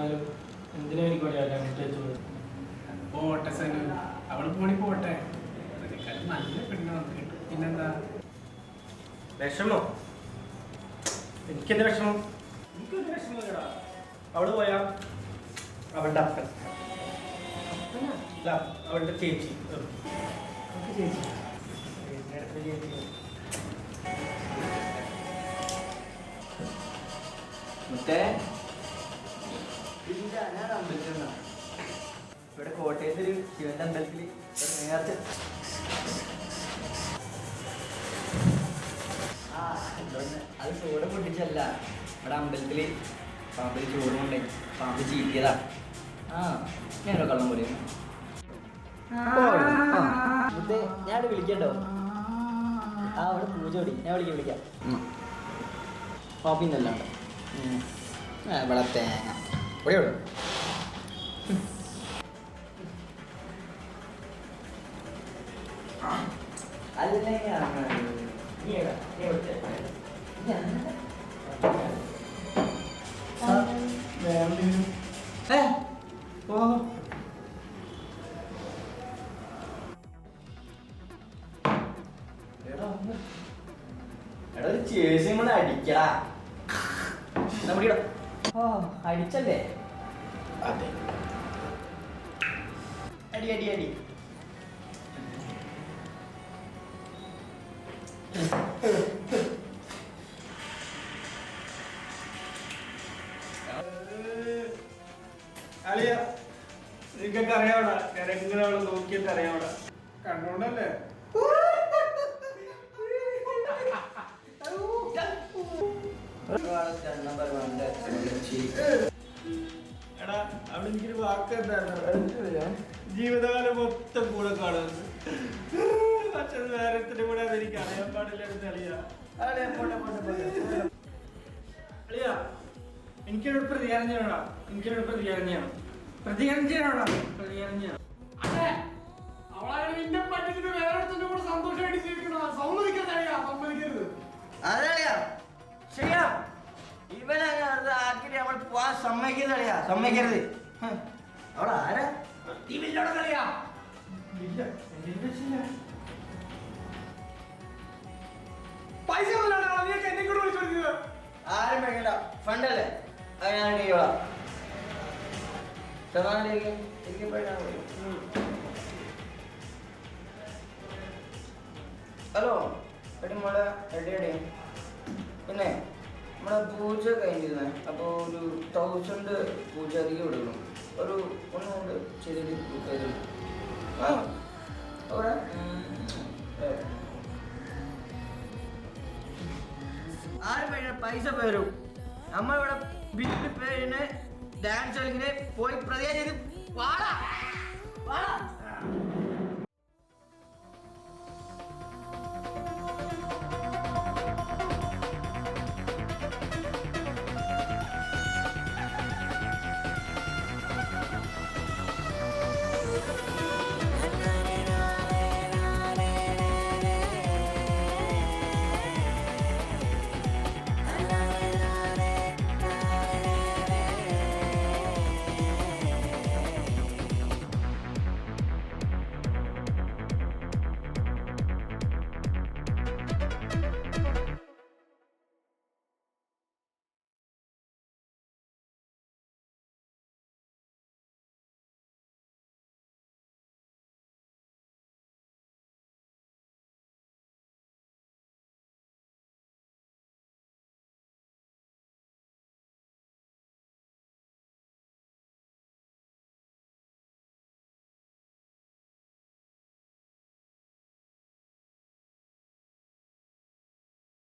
എന്നാലും എന്തിനാ എനിക്ക് പറയാം പോട്ടെ സനു, അവള് പോണി പോട്ടെ. അതിനേക്കാളും നല്ല പെണ്ണ് നമുക്ക് കിട്ടും. പിന്നെന്താ വിഷമോ? എനിക്കെന്ത് വിഷമം? എനിക്കൊരു വിഷമമില്ലടാ. അവള് പോയാ അവളുടെ അപ്പൻ, അല്ല അവളുടെ ചേച്ചി, ചേച്ചി ഇവിടെ കോട്ടയത്ത് ഒരു ശിവന്റെ അമ്പലത്തിൽ നേരത്തെ അത് ചോറ് പൊട്ടിച്ചല്ല, ഇവിടെ അമ്പലത്തില് പാമ്പിൽ ചോറ് കൊണ്ടേ പാമ്പ് ചീറ്റിയതാ. ഞാനോ കള്ളം പോലെ ഞാൻ വിളിക്കട്ടോ. അവിടെ പൂജ ഓടി, ഞാൻ വിളിക്കാം. പാമ്പിന്നല്ലാണ്ട് ഇവിടെ തേങ്ങ ഒടിയോടും ചേച്ചിയും കൂടെ അടിക്കടാ. അടിച്ചല്ലേ? അതെ, അടി അടി അടി. അളിയ, നിങ്ങൾക്കൊക്കെ അറിയാവടാ ഞാൻ എങ്ങനെ അവളെ നോക്കിയിട്ട് അറിയാവടാ. കണ്ടോണ്ടല്ലേ? എടാ, അവിടെ എനിക്കൊരു വാക്ക് എന്തായിരുന്നു? ജീവിതകാലം മൊത്തം കൂടെ കാണുന്നത്. പക്ഷെ നേരത്തിന്റെ കൂടെ അതെനിക്ക് അറിയാൻ പാടില്ലായിരുന്നു അളിയ. അളിയ, എനിക്കൊരു പ്രതികാരം ചെയ്യണോടാ. പ്രതികാരം ചെയ്യണം. സമ്മതിക്കരുത്. അവളാരാ? പൈസ ആരും വേണ്ട, ഫണ്ടല്ലേ? ഹലോ എടി മോളെ, എടി. പിന്നെ നമ്മളെ പൂജ കഴിഞ്ഞിരുന്നേ, അപ്പോൾ ഒരു 1000 പൂജ അധികം കൊടുക്കണം. ഒരു ഒന്നുകൊണ്ട് ചെറിയ അവിടെ ആരും വേണ്ട, പൈസ പേരും. നമ്മളിവിടെ ബില്ല് പേരിന് ഡാൻസ് കളിക്കിനെ പോയി പ്രതികാരം ചെയ്ത്